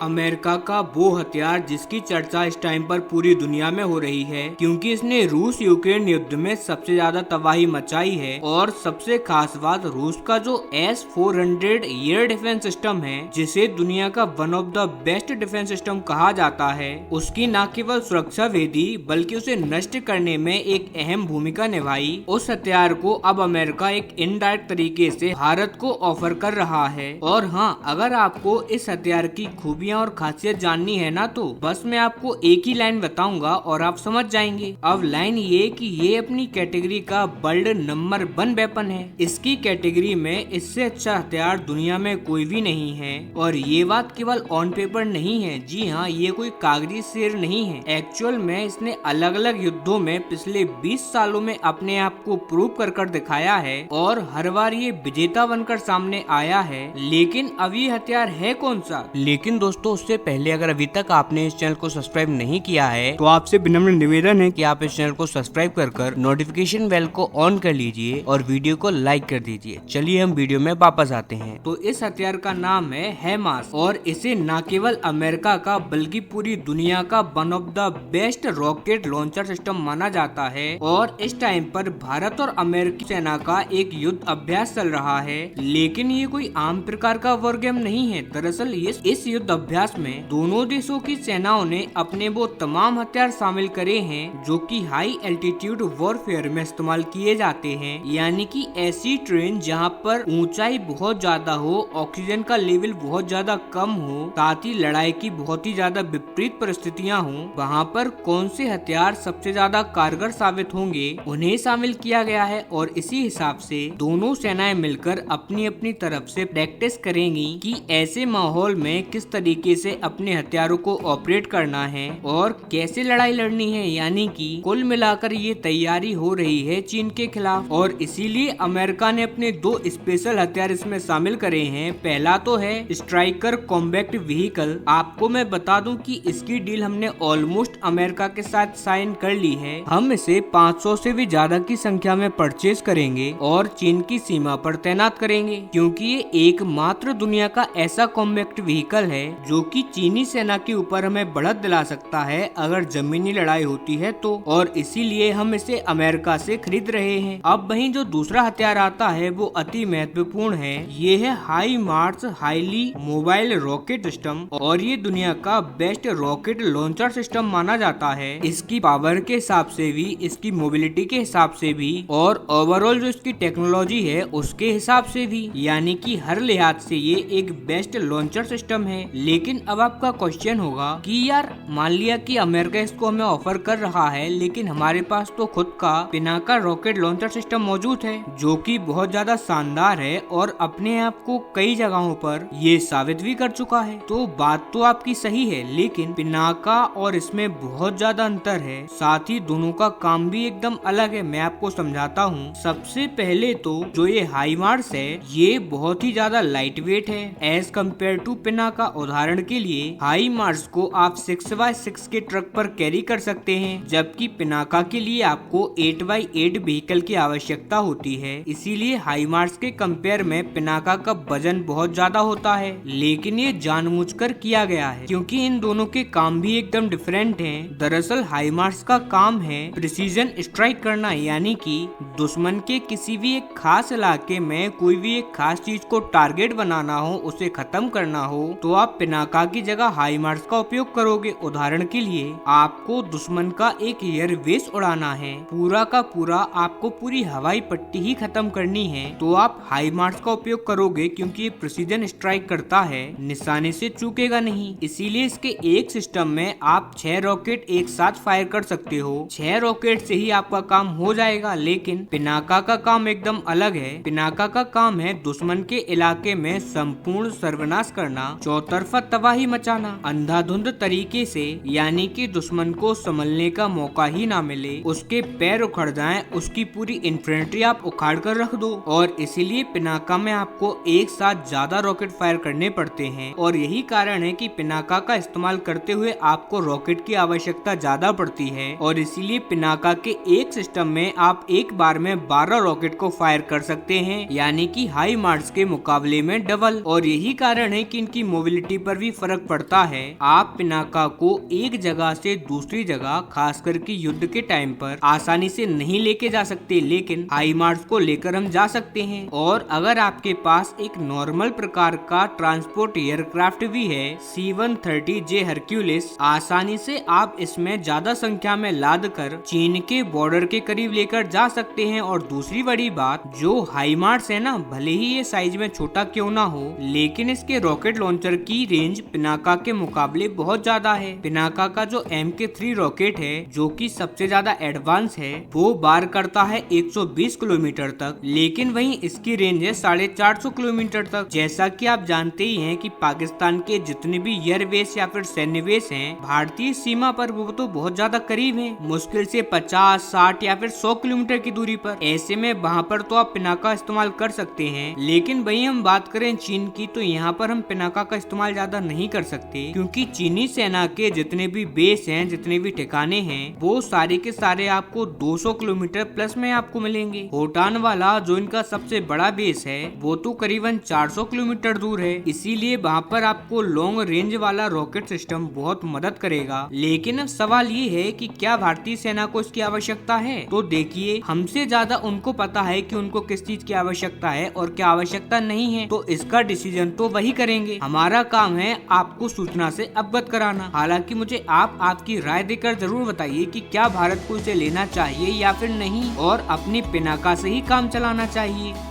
America का वो हथियार जिसकी चर्चा इस टाइम पर पूरी दुनिया में हो रही है क्योंकि इसने रूस यूक्रेन युद्ध में सबसे ज्यादा तबाही मचाई है। और सबसे खास बात रूस का जो S-400 एयर डिफेंस सिस्टम है जिसे दुनिया का one of the best defence system कहा जाता है, उसकी न केवल सुरक्षा वेदी बल्कि उसे नष्ट करने में एक अहम भूमिका निभाई। उस हथियार को अब अमेरिका एक इनडायरेक्ट तरीके से भारत को ऑफर कर रहा है। और हाँ, अगर आपको इस हथियार की खूबी और खासियत जाननी है ना, तो बस मैं आपको एक ही लाइन बताऊंगा और आप समझ जाएंगे। अब लाइन ये कि ये अपनी कैटेगरी का वर्ल्ड नंबर 1 वेपन है। इसकी कैटेगरी में इससे अच्छा हथियार दुनिया में कोई भी नहीं है। और ये बात केवल ऑन पेपर नहीं है, जी हाँ, ये कोई कागजी शेर नहीं है। एक्चुअल में इसने अलग अलग युद्धों में पिछले 20 सालों में अपने आप को प्रूव कर दिखाया है और हर बार ये विजेता बनकर सामने आया है। लेकिन अब ये हथियार है कौन सा? लेकिन दोस्तों उससे पहले अगर अभी तक आपने इस चैनल को सब्सक्राइब नहीं किया है तो आपसे विनम्र निवेदन है कि आप इस चैनल को सब्सक्राइब कर नोटिफिकेशन बेल को ऑन कर लीजिए और वीडियो को लाइक कर दीजिए। चलिए हम वीडियो में वापस आते हैं। तो इस हथियार का नाम है हैमास और इसे न केवल अमेरिका का बल्कि पूरी दुनिया का one of the best rocket launcher system माना जाता है। और इस टाइम पर भारत और अमेरिकी सेना का एक युद्ध अभ्यास चल रहा है। लेकिन ये कोई आम प्रकार का वॉर गेम नहीं है। दरअसल इस युद्ध अभ्यास में दोनों देशों की सेनाओं ने अपने वो तमाम हथियार शामिल करे हैं जो कि हाई एल्टीट्यूड वॉरफेयर में इस्तेमाल किए जाते हैं। यानी कि ऐसी ट्रेन जहां पर ऊंचाई बहुत ज्यादा हो, ऑक्सीजन का लेवल बहुत ज्यादा कम हो, साथ ही लड़ाई की बहुत ही ज्यादा विपरीत परिस्थितियां हो, वहां पर कौन से हथियार सबसे ज्यादा कारगर साबित होंगे उन्हें शामिल किया गया है। और इसी हिसाब से दोनों सेनाएं मिलकर अपनी अपनी तरफ से प्रैक्टिस करेंगी कि ऐसे माहौल में किस तरीके से अपने हथियारों को ऑपरेट करना है और कैसे लड़ाई लड़नी है। यानी कि कुल मिलाकर ये तैयारी हो रही है चीन के खिलाफ। और इसीलिए अमेरिका ने अपने 2 स्पेशल हथियार इसमें शामिल करे हैं। पहला तो है स्ट्राइकर कॉम्बैक्ट व्हीकल। आपको मैं बता दूं कि इसकी डील हमने ऑलमोस्ट अमेरिका के साथ साइन कर ली है। हम इसे 500 से भी ज्यादा की संख्या में परचेज करेंगे और चीन की सीमा पर तैनात करेंगे क्योंकि ये एकमात्र दुनिया का ऐसा कॉम्बैक्ट व्हीकल है जो कि चीनी सेना के ऊपर हमें बढ़त दिला सकता है अगर जमीनी लड़ाई होती है तो। और इसीलिए हम इसे अमेरिका से खरीद रहे हैं। अब वहीं जो दूसरा हथियार आता है वो अति महत्वपूर्ण है। ये है high Mars highly mobile rocket system और ये दुनिया का बेस्ट रॉकेट लॉन्चर सिस्टम माना जाता है। इसकी पावर के हिसाब से भी, इसकी मोबिलिटी के हिसाब से भी और ओवरऑल जो इसकी टेक्नोलॉजी है उसके हिसाब से भी, यानी कि हर लिहाज से ये एक बेस्ट लॉन्चर सिस्टम है। लेकिन अब आपका क्वेश्चन होगा कि यार मान लिया कि अमेरिका इसको हमें ऑफर कर रहा है लेकिन हमारे पास तो खुद का पिनाका रॉकेट लॉन्चर सिस्टम मौजूद है जो कि बहुत ज्यादा शानदार है और अपने आप को कई जगहों पर ये साबित भी कर चुका है। तो बात तो आपकी सही है, लेकिन पिनाका और इसमें बहुत ज्यादा अंतर है। साथ ही दोनों का काम भी एकदम अलग है। मैं आपको समझाता हूँ। सबसे पहले तो जो ये हाईमार्स है ये बहुत ही ज्यादा लाइट वेट है एज कम्पेयर टू पिनाका। उदाहरण के लिए हाई मार्स को आप 6x6 के ट्रक पर कैरी कर सकते हैं, जबकि पिनाका के लिए आपको 8x8 व्हीकल की आवश्यकता होती है। इसीलिए हाई मार्स के कंपेयर में पिनाका का वजन बहुत ज्यादा होता है। लेकिन ये जानबूझकर किया गया है क्योंकि इन दोनों के काम भी एकदम डिफरेंट हैं। दरअसल हाई मार्स का काम है प्रिसीजन स्ट्राइक करना, यानी कि दुश्मन के किसी भी एक खास इलाके में कोई भी एक खास चीज को टारगेट बनाना हो, उसे खत्म करना हो, तो आप पिनाका की जगह हाई मार्स का उपयोग करोगे। उदाहरण के लिए आपको दुश्मन का एक एयरबेस उड़ाना है, पूरा का पूरा आपको पूरी हवाई पट्टी ही खत्म करनी है, तो आप हाई मार्स का उपयोग करोगे क्योंकि ये प्रिसीजन स्ट्राइक करता है, निशाने से चूकेगा नहीं। इसीलिए इसके एक सिस्टम में आप 6 रॉकेट एक साथ फायर कर सकते हो। 6 रॉकेट से ही आपका काम हो जाएगा। लेकिन पिनाका का काम एकदम अलग है। पिनाका का काम है दुश्मन के इलाके में संपूर्ण सर्वनाश करना, चौतरफा तबाही मचाना अंधाधुंध तरीके से, यानी कि दुश्मन को संभलने का मौका ही ना मिले, उसके पैर उखड़ जाएं, उसकी पूरी इन्फेंट्री आप उखाड़ कर रख दो। और इसीलिए पिनाका में आपको एक साथ ज्यादा रॉकेट फायर करने पड़ते हैं और यही कारण है कि पिनाका का इस्तेमाल करते हुए आपको रॉकेट की आवश्यकता ज्यादा पड़ती है। और इसीलिए पिनाका के एक सिस्टम में आप एक बार में 12 रॉकेट को फायर कर सकते हैं, यानी कि हाई मार्स के मुकाबले में डबल। और यही कारण है कि इनकी मोबिलिटी पर भी फर्क पड़ता है। आप पिनाका को एक जगह से दूसरी जगह, खास करके युद्ध के टाइम पर आसानी से नहीं लेके जा सकते, लेकिन हाइमार्स को लेकर हम जा सकते हैं। और अगर आपके पास एक नॉर्मल प्रकार का ट्रांसपोर्ट एयरक्राफ्ट भी है, C-130J हरक्यूलिस, आसानी से आप इसमें ज्यादा संख्या में लाद कर चीन के बॉर्डर के करीब लेकर जा सकते हैं। और दूसरी बड़ी बात, जो हाइमार्स है ना, भले ही ये साइज में छोटा क्यों ना हो, लेकिन इसके रॉकेट लॉन्चर की रेंज पिनाका के मुकाबले बहुत ज्यादा है। पिनाका का जो MK3 रॉकेट है, जो कि सबसे ज्यादा एडवांस है, वो बार करता है 120 किलोमीटर तक, लेकिन वहीं इसकी रेंज है 450 किलोमीटर तक। जैसा कि आप जानते ही हैं कि पाकिस्तान के जितने भी एयरबेस या फिर सैन्य बेस हैं भारतीय सीमा पर, वो तो बहुत ज्यादा करीब है, मुश्किल से 50, 60 या फिर 100 किलोमीटर की दूरी पर। ऐसे में वहाँ पर तो आप पिनाका इस्तेमाल कर सकते हैं, लेकिन वही हम बात करें चीन की, तो यहाँ पर हम पिनाका का इस्तेमाल ज्यादा नहीं कर सकते, क्योंकि चीनी सेना के जितने भी बेस हैं, जितने भी ठिकाने हैं, वो सारे के सारे आपको 200 किलोमीटर प्लस में आपको मिलेंगे। होटान वाला जो इनका सबसे बड़ा बेस है, वो तो करीबन 400 किलोमीटर दूर है, इसीलिए वहाँ पर आपको लॉन्ग रेंज वाला रॉकेट सिस्टम बहुत मदद करेगा। लेकिन अब सवाल ये है कि क्या भारतीय सेना को इसकी आवश्यकता है? तो देखिए, हमसे ज्यादा उनको पता है कि उनको किस चीज की आवश्यकता है और क्या आवश्यकता नहीं है, तो इसका डिसीजन तो वही करेंगे। हमारा काम है आपको सूचना से अवगत कराना। हालांकि मुझे आप आपकी राय देकर जरूर बताइए कि क्या भारत को इसे लेना चाहिए या फिर नहीं, और अपनी पिनाका से ही काम चलाना चाहिए।